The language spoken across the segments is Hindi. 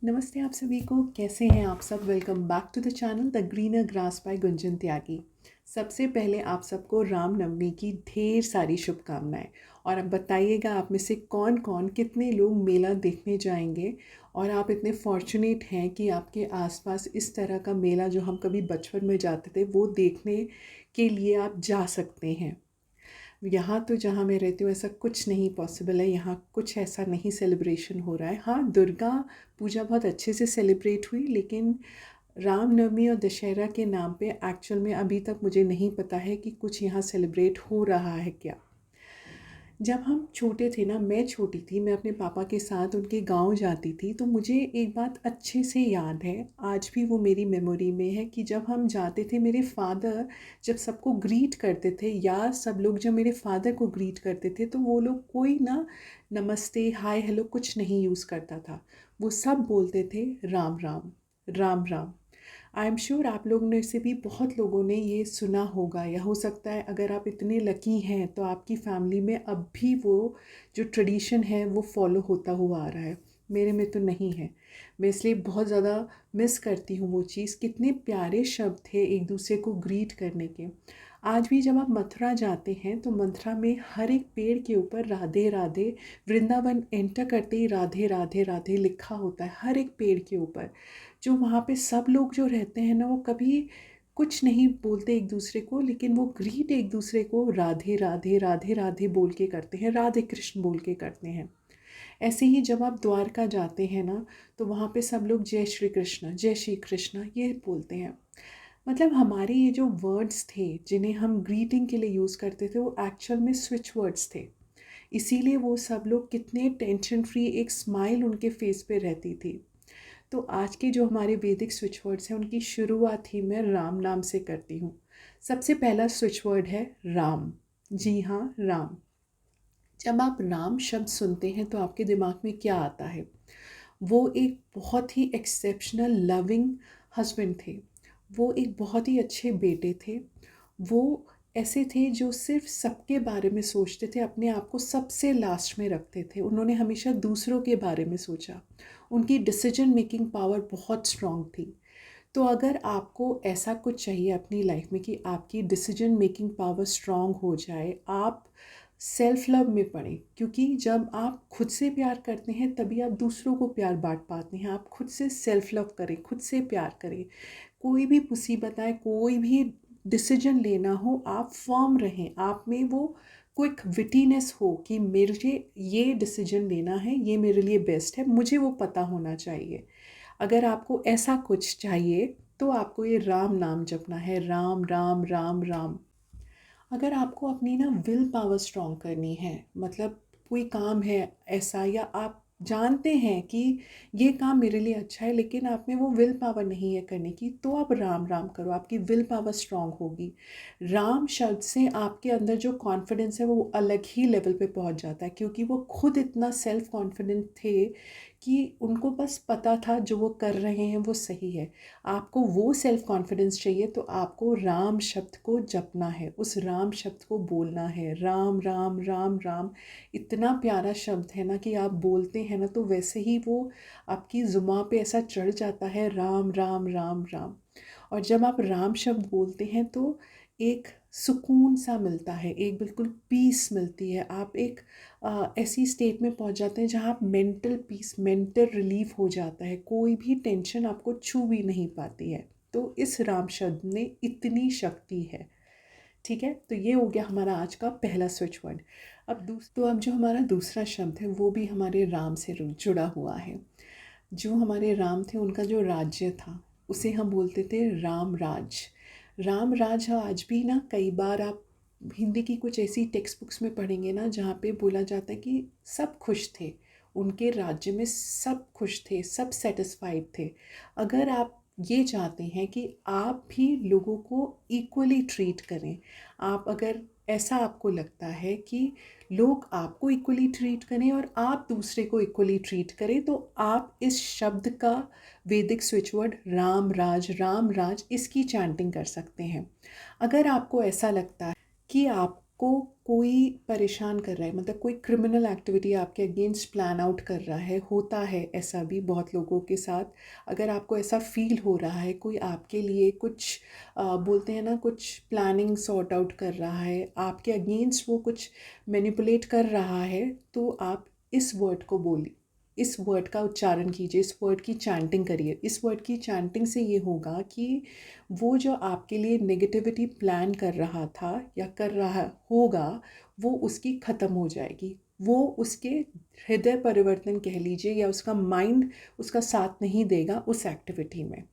नमस्ते आप सभी को, कैसे हैं आप सब। Welcome back to the channel the greener grass by Gunjan Tyagi. सबसे पहले आप सबको रामनवमी की ढेर सारी शुभकामनाएं। और अब बताइएगा आप में से कौन कौन कितने लोग मेला देखने जाएंगे और आप इतने फॉर्चुनेट हैं कि आपके आसपास इस तरह का मेला जो हम कभी बचपन में जाते थे वो देखने के लिए आप जा सकते हैं। यहाँ तो जहाँ मैं रहती हूँ ऐसा कुछ नहीं पॉसिबल है। यहाँ कुछ ऐसा नहीं सेलिब्रेशन हो रहा है। हाँ, दुर्गा पूजा बहुत अच्छे से सेलिब्रेट हुई, लेकिन रामनवमी और दशहरा के नाम पे एक्चुअल में अभी तक मुझे नहीं पता है कि कुछ यहाँ सेलिब्रेट हो रहा है क्या। जब हम छोटे थे ना, मैं छोटी थी, मैं अपने पापा के साथ उनके गांव जाती थी, तो मुझे एक बात अच्छे से याद है, आज भी वो मेरी मेमोरी में है कि जब हम जाते थे, मेरे फादर जब सबको ग्रीट करते थे या सब लोग जब मेरे फादर को ग्रीट करते थे, तो वो लोग कोई ना नमस्ते हाय हेलो कुछ नहीं यूज़ करता था। वो सब बोलते थे Ram Ram, Ram Ram. I am sure आप लोगों में से भी बहुत लोगों ने ये सुना होगा, या हो सकता है अगर आप इतने लकी हैं तो आपकी फैमिली में अब भी वो जो ट्रेडिशन है वो फॉलो होता हुआ आ रहा है। मेरे में तो नहीं है। मैं इसलिए बहुत ज़्यादा मिस करती हूँ वो चीज़। कितने प्यारे शब्द थे एक दूसरे को ग्रीट करने के। आज भी जब आप मथुरा जाते हैं तो मथुरा में हर एक पेड़ के ऊपर राधे राधे, वृंदावन एंटर करते ही राधे राधे राधे लिखा होता है हर एक पेड़ के ऊपर। जो वहाँ पे सब लोग जो रहते हैं ना, वो कभी कुछ नहीं बोलते एक दूसरे को, लेकिन वो ग्रीट एक दूसरे को राधे राधे राधे राधे बोल के करते हैं, राधे कृष्ण बोल के करते हैं। ऐसे ही जब आप द्वारका जाते हैं ना, तो वहाँ पे सब लोग जय श्री कृष्ण ये बोलते हैं। मतलब हमारे ये जो वर्ड्स थे जिन्हें हम ग्रीटिंग के लिए यूज़ करते थे, वो एक्चुअल में स्विच वर्ड्स थे। इसीलिए वो सब लोग कितने टेंशन फ्री, एक स्माइल उनके फेस पे रहती थी। तो आज के जो हमारे वैदिक स्विच वर्ड्स हैं उनकी शुरुआत ही मैं राम नाम से करती हूँ। सबसे पहला स्विच वर्ड है राम। जी हाँ, राम। जब आप राम शब्द सुनते हैं तो आपके दिमाग में क्या आता है? वो एक बहुत ही एक्सेप्शनल लविंग हस्बैंड थे। वो एक बहुत ही अच्छे बेटे थे। वो ऐसे थे जो सिर्फ सबके बारे में सोचते थे, अपने आप को सबसे लास्ट में रखते थे। उन्होंने हमेशा दूसरों के बारे में सोचा। उनकी डिसीजन मेकिंग पावर बहुत स्ट्रॉन्ग थी। तो अगर आपको ऐसा कुछ चाहिए अपनी लाइफ में कि आपकी डिसीजन मेकिंग पावर स्ट्रॉन्ग हो जाए, आप सेल्फ लव में पड़ें, क्योंकि जब आप खुद से प्यार करते हैं तभी आप दूसरों को प्यार बांट पाते हैं। आप खुद से सेल्फ लव करें, खुद से प्यार करें। कोई भी मुसीबत आए, कोई भी डिसीजन लेना हो, आप फर्म रहें। आप में वो क्विक विटीनेस हो कि मुझे ये डिसीजन लेना है, ये मेरे लिए बेस्ट है, मुझे वो पता होना चाहिए। अगर आपको ऐसा कुछ चाहिए तो आपको ये राम नाम जपना है, राम राम राम राम। अगर आपको अपनी ना विल पावर स्ट्रॉन्ग करनी है, मतलब कोई काम है ऐसा, या आप जानते हैं कि ये काम मेरे लिए अच्छा है लेकिन आप में वो विल पावर नहीं है करने की, तो आप राम राम करो, आपकी विल पावर स्ट्रॉन्ग होगी। राम शब्द से आपके अंदर जो कॉन्फिडेंस है वो अलग ही लेवल पे पहुंच जाता है, क्योंकि वो खुद इतना सेल्फ कॉन्फिडेंट थे कि उनको बस पता था जो वो कर रहे हैं वो सही है। आपको वो सेल्फ कॉन्फिडेंस चाहिए तो आपको राम शब्द को जपना है, उस राम शब्द को बोलना है। राम राम राम राम इतना प्यारा शब्द है ना कि आप बोलते हैं ना तो वैसे ही वो आपकी ज़ुबान पे ऐसा चढ़ जाता है, राम राम राम राम। और जब आप राम शब्द बोलते हैं तो एक सुकून सा मिलता है, एक बिल्कुल पीस मिलती है। आप एक ऐसी स्टेट में पहुंच जाते हैं जहां आप मेंटल पीस, मेंटल रिलीफ हो जाता है। कोई भी टेंशन आपको छू भी नहीं पाती है। तो इस राम शब्द में इतनी शक्ति है। ठीक है, तो ये हो गया हमारा आज का पहला स्विच वर्ड। अब जो हमारा दूसरा शब्द है वो भी हमारे राम से जुड़ा हुआ है। जो हमारे राम थे उनका जो राज्य था उसे हम बोलते थे राम राज। राम राज आज भी ना कई बार आप हिंदी की कुछ ऐसी टेक्स्ट बुक्स में पढ़ेंगे ना जहाँ पे बोला जाता है कि सब खुश थे, उनके राज्य में सब खुश थे, सब सेटिस्फाइड थे। अगर आप ये चाहते हैं कि आप भी लोगों को इक्वली ट्रीट करें, आप अगर ऐसा आपको लगता है कि लोग आपको इक्वली ट्रीट करें और आप दूसरे को इक्वली ट्रीट करें, तो आप इस शब्द का वैदिक स्विच वर्ड राम राज इसकी चैंटिंग कर सकते हैं। अगर आपको ऐसा लगता है कि आप आपको कोई परेशान कर रहा है, मतलब कोई क्रिमिनल एक्टिविटी आपके अगेंस्ट प्लान आउट कर रहा है, होता है ऐसा भी बहुत लोगों के साथ। अगर आपको ऐसा फील हो रहा है कोई आपके लिए कुछ बोलते हैं ना, कुछ प्लानिंग सॉर्ट आउट कर रहा है आपके अगेंस्ट, वो कुछ मैनिपुलेट कर रहा है, तो आप इस वर्ड को बोलिए, इस वर्ड का उच्चारण कीजिए, इस वर्ड की चैंटिंग करिए। इस वर्ड की चैंटिंग से ये होगा कि वो जो आपके लिए नेगेटिविटी प्लान कर रहा था या कर रहा होगा, वो उसकी ख़त्म हो जाएगी। वो उसके हृदय परिवर्तन कह लीजिए, या उसका माइंड उसका साथ नहीं देगा उस एक्टिविटी में।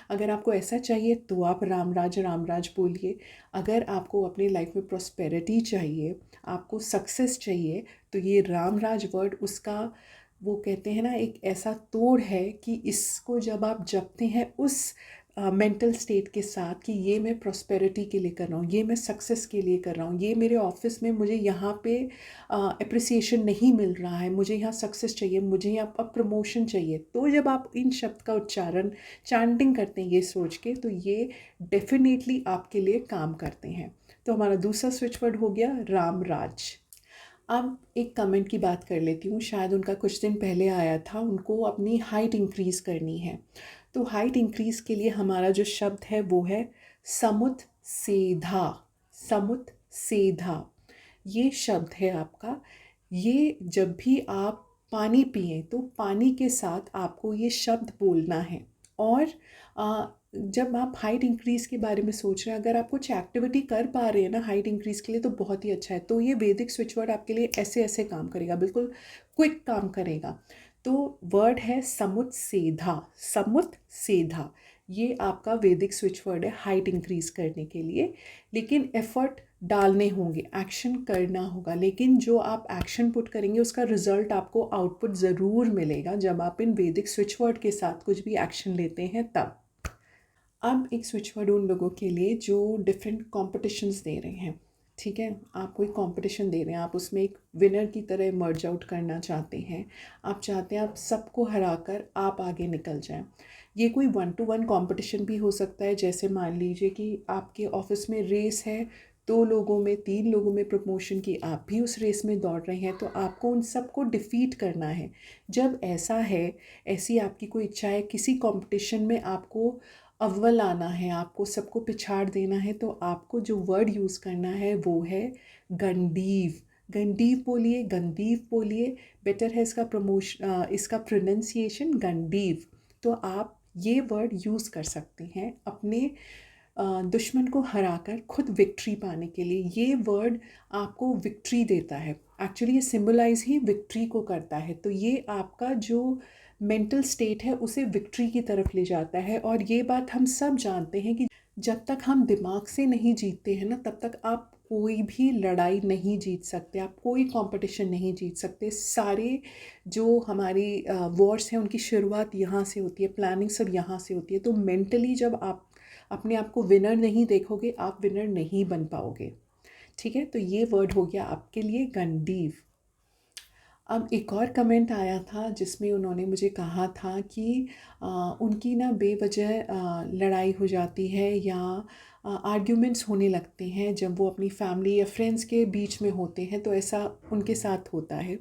अगर आपको ऐसा चाहिए तो आप राम राज बोलिए। अगर आपको अपनी लाइफ में प्रॉस्पेरिटी चाहिए, आपको सक्सेस चाहिए, तो ये राम राज वर्ड उसका, वो कहते हैं ना, एक ऐसा तोड़ है कि इसको जब आप जपते हैं उस मेंटल स्टेट के साथ कि ये मैं प्रॉस्पेरिटी के लिए कर रहा हूँ, ये मैं सक्सेस के लिए कर रहा हूँ, ये मेरे ऑफिस में मुझे यहाँ पे अप्रिसिएशन नहीं मिल रहा है, मुझे यहाँ सक्सेस चाहिए, मुझे यहाँ अब प्रमोशन चाहिए। तो जब आप इन शब्द का उच्चारण चैंटिंग करते हैं ये सोच के, तो ये डेफिनेटली आपके लिए काम करते हैं। तो हमारा दूसरा स्विच वर्ड हो गया राम राज। अब एक कमेंट की बात कर लेती हूँ, शायद उनका कुछ दिन पहले आया था, उनको अपनी हाइट इंक्रीज़ करनी है। तो हाइट इंक्रीज़ के लिए हमारा जो शब्द है वो है समुत सेधा। समुत सेधा ये शब्द है आपका। ये जब भी आप पानी पिएं तो पानी के साथ आपको ये शब्द बोलना है। और जब आप हाइट इंक्रीज़ के बारे में सोच रहे हैं, अगर आप कुछ एक्टिविटी कर पा रहे हैं ना हाइट इंक्रीज़ के लिए, तो बहुत ही अच्छा है। तो ये वैदिक स्विच वर्ड आपके लिए ऐसे ऐसे काम करेगा, बिल्कुल क्विक काम करेगा। तो वर्ड है समुत सेधा। समुत सेधा ये आपका वैदिक स्विच वर्ड है हाइट इंक्रीज़ करने के लिए। लेकिन एफर्ट डालने होंगे, एक्शन करना होगा, लेकिन जो आप एक्शन पुट करेंगे उसका रिजल्ट आपको आउटपुट ज़रूर मिलेगा जब आप इन वैदिक स्विच वर्ड के साथ कुछ भी एक्शन लेते हैं तब। अब एक स्विच वर्ड उन लोगों के लिए जो डिफरेंट कॉम्पिटिशन्स दे रहे हैं। ठीक है, आप कोई कंपटीशन दे रहे हैं, आप उसमें एक विनर की तरह मर्ज आउट करना चाहते हैं, आप चाहते हैं आप सबको हराकर आप आगे निकल जाएं। ये कोई 1-to-1 कंपटीशन भी हो सकता है, जैसे मान लीजिए कि आपके ऑफिस में रेस है, 2 लोगों में 3 लोगों में प्रमोशन की, आप भी उस रेस में दौड़ रहे हैं, तो आपको उन सबको डिफ़ीट करना है। जब ऐसा है, ऐसी आपकी कोई इच्छा है, किसी कंपटीशन में आपको अव्वल आना है, आपको सबको पिछाड़ देना है, तो आपको जो वर्ड यूज़ करना है वो है गंडीव। गंडीव बोलिए, गंदीव बोलिए, बेटर है इसका प्रोनंसिएशन गंडीव। तो आप ये वर्ड यूज़ कर सकते हैं अपने दुश्मन को हराकर खुद विक्ट्री पाने के लिए। ये वर्ड आपको विक्ट्री देता है, एक्चुअली ये सिंबलाइज ही विक्ट्री को करता है। तो ये आपका जो मेंटल स्टेट है उसे विक्ट्री की तरफ ले जाता है। और ये बात हम सब जानते हैं कि जब तक हम दिमाग से नहीं जीतते हैं ना, तब तक आप कोई भी लड़ाई नहीं जीत सकते, आप कोई कंपटीशन नहीं जीत सकते। सारे जो हमारी वॉर्स हैं उनकी शुरुआत यहाँ से होती है, प्लानिंग सब यहाँ से होती है। तो मेंटली जब आप अपने आप को विनर नहीं देखोगे, आप विनर नहीं बन पाओगे। ठीक है, तो ये वर्ड हो गया आपके लिए गंडीव। अब एक और कमेंट आया था जिसमें उन्होंने मुझे कहा था कि उनकी ना बेवजह लड़ाई हो जाती है या आर्ग्यूमेंट्स होने लगते हैं जब वो अपनी फैमिली या फ्रेंड्स के बीच में होते हैं, तो ऐसा उनके साथ होता है।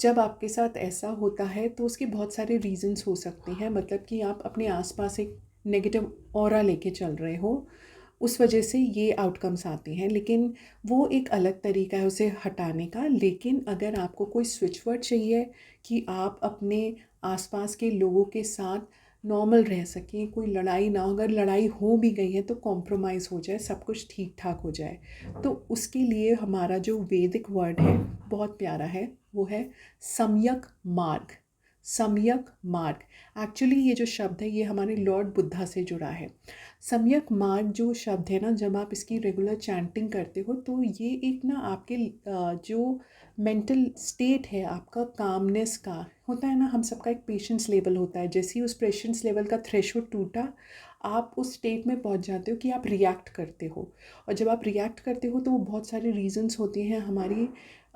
जब आपके साथ ऐसा होता है तो उसके बहुत सारे रीज़न्स हो सकते हैं, मतलब कि आप अपने आसपास एक नेगेटिव ऑरा लेके चल रहे हो, उस वजह से ये आउटकम्स आते हैं। लेकिन वो एक अलग तरीका है उसे हटाने का। लेकिन अगर आपको कोई स्विच वर्ड चाहिए कि आप अपने आसपास के लोगों के साथ नॉर्मल रह सकें, कोई लड़ाई ना हो, अगर लड़ाई हो भी गई है तो कॉम्प्रोमाइज़ हो जाए, सब कुछ ठीक ठाक हो जाए, तो उसके लिए हमारा जो वैदिक वर्ड है बहुत प्यारा है, वो है सम्यक मार्ग। सम्यक मार्ग, एक्चुअली ये जो शब्द है ये हमारे लॉर्ड बुद्धा से जुड़ा है। सम्यक मार्ग जो शब्द है ना, जब आप इसकी रेगुलर चैंटिंग करते हो तो ये एक ना आपके जो मेंटल स्टेट है आपका, कामनेस का होता है ना, हम सबका एक पेशेंस लेवल होता है, जैसे ही उस पेशेंस लेवल का थ्रेशोल्ड टूटा, आप उस स्टेट में पहुंच जाते हो कि आप रिएक्ट करते हो। और जब आप रिएक्ट करते हो तो वो बहुत सारे रीजंस होते हैं हमारी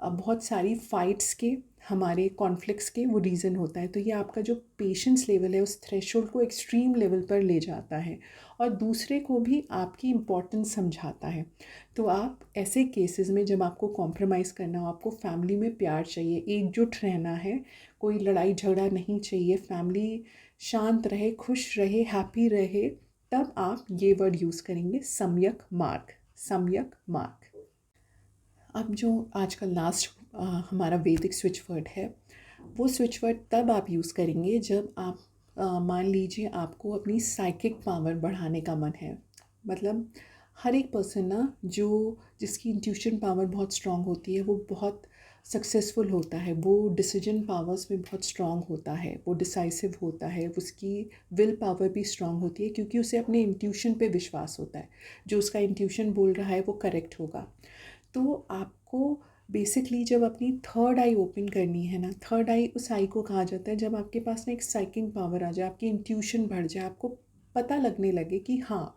बहुत सारी फाइट्स के, हमारे कॉन्फ्लिक्ट्स के वो रीज़न होता है। तो ये आपका जो पेशेंस लेवल है उस थ्रेशोल्ड को एक्सट्रीम लेवल पर ले जाता है और दूसरे को भी आपकी इम्पोर्टेंस समझाता है। तो आप ऐसे केसेस में जब आपको कॉम्प्रोमाइज़ करना हो, आपको फैमिली में प्यार चाहिए, एकजुट रहना है, कोई लड़ाई झगड़ा नहीं चाहिए, फैमिली शांत रहे, खुश रहे, हैप्पी रहे, तब आप ये वर्ड यूज़ करेंगे, सम्यक मार्ग। सम्यक मार्ग। अब जो आज का लास्ट हमारा वैदिक स्विच वर्ड है, वो स्विच वर्ड तब आप यूज़ करेंगे जब आप मान लीजिए आपको अपनी साइकिक पावर बढ़ाने का मन है। मतलब हर एक पर्सन ना जो जिसकी इंट्यूशन पावर बहुत स्ट्रांग होती है वो बहुत सक्सेसफुल होता है, वो डिसीजन पावर्स में बहुत स्ट्रांग होता है, वो डिसाइसिव होता है, उसकी विल पावर भी स्ट्रांग होती है क्योंकि उसे अपने इंट्यूशन पे विश्वास होता है, जो उसका इंट्यूशन बोल रहा है वो करेक्ट होगा। तो आपको बेसिकली जब अपनी थर्ड आई ओपन करनी है ना, थर्ड आई उस आई को कहा जाता है जब आपके पास ना एक साइकिंग पावर आ जाए, आपकी इंट्यूशन बढ़ जाए, आपको पता लगने लगे कि हाँ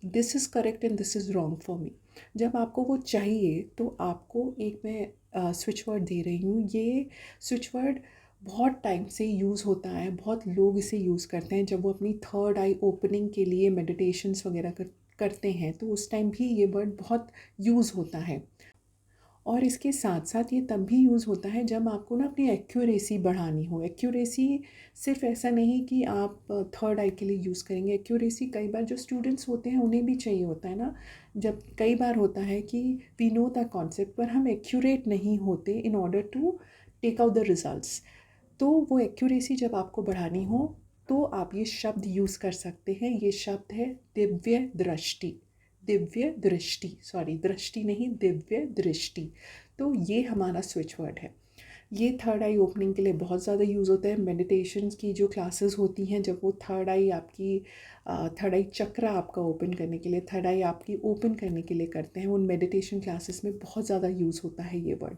this is correct and this is wrong for me. जब आपको वो चाहिए तो आपको एक मैं स्विच वर्ड दे रही हूँ। ये स्विच वर्ड बहुत टाइम से यूज़ होता है, बहुत लोग इसे यूज़ करते हैं जब वो अपनी थर्ड आई ओपनिंग के लिए मेडिटेशंस वगैरह करते हैं, तो उस टाइम भी ये वर्ड बहुत यूज़ होता है। और इसके साथ साथ ये तब भी यूज़ होता है जब आपको ना अपनी एक्यूरेसी बढ़ानी हो। एक्यूरेसी सिर्फ ऐसा नहीं कि आप थर्ड आई के लिए यूज़ करेंगे, एक्यूरेसी कई बार जो स्टूडेंट्स होते हैं उन्हें भी चाहिए होता है ना। जब कई बार होता है कि वी नो द कॉन्सेप्ट पर हम एक्यूरेट नहीं होते in order to take out the results. तो वो एक्यूरेसी जब आपको बढ़ानी हो तो आप ये शब्द यूज़ कर सकते हैं। ये शब्द है दिव्य दृष्टि। दिव्य दृष्टि, सॉरी दृष्टि नहीं, दिव्य दृष्टि। तो ये हमारा स्विच वर्ड है। ये थर्ड आई ओपनिंग के लिए बहुत ज़्यादा यूज़ होता है। मेडिटेशंस की जो क्लासेस होती हैं जब वो थर्ड आई आपकी थर्ड आई चक्र आपका ओपन करने के लिए, थर्ड आई आपकी ओपन करने के लिए करते हैं, उन मेडिटेशन क्लासेस में बहुत ज़्यादा यूज़ होता है ये वर्ड।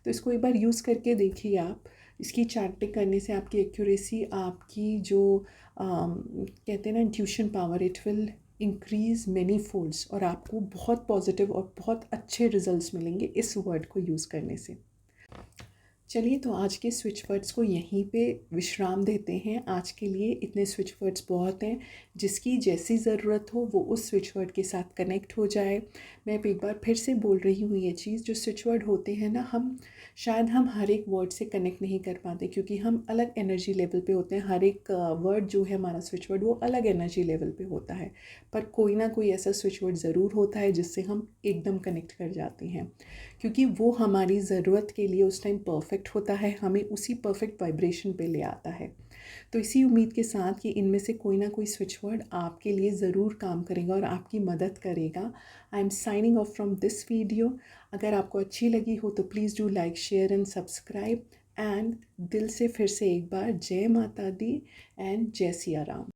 तो इसको एक बार यूज़ करके देखिए आप। इसकी चैंटिंग करने से आपकी एक्यूरेसी, आपकी जो कहते हैं ना intuition power, it will increase many folds और आपको बहुत पॉजिटिव और बहुत अच्छे रिजल्ट्स मिलेंगे इस वर्ड को यूज़ करने से। चलिए तो आज के स्विच वर्ड्स को यहीं पे विश्राम देते हैं। आज के लिए इतने स्विच वर्ड्स बहुत हैं। जिसकी जैसी ज़रूरत हो वो उस स्विच वर्ड के साथ कनेक्ट हो जाए। मैं एक बार फिर से बोल रही हूँ ये चीज़, जो स्विच वर्ड होते हैं ना, हम हर एक वर्ड से कनेक्ट नहीं कर पाते क्योंकि हम अलग एनर्जी लेवल पे होते हैं। हर एक वर्ड जो है हमारा स्विच वर्ड वो अलग एनर्जी लेवल पे होता है, पर कोई ना कोई ऐसा स्विच वर्ड ज़रूर होता है जिससे हम एकदम कनेक्ट कर जाते हैं क्योंकि वो हमारी ज़रूरत के लिए उस टाइम परफेक्ट होता है, हमें उसी परफेक्ट वाइब्रेशन पे ले आता है। तो इसी उम्मीद के साथ कि इनमें से कोई ना कोई स्विच वर्ड आपके लिए ज़रूर काम करेगा और आपकी मदद करेगा। I am signing off from this video. अगर आपको अच्छी लगी हो तो please do like, share and subscribe. And दिल से फिर से एक बार जय माता दी एंड जय सिया राम।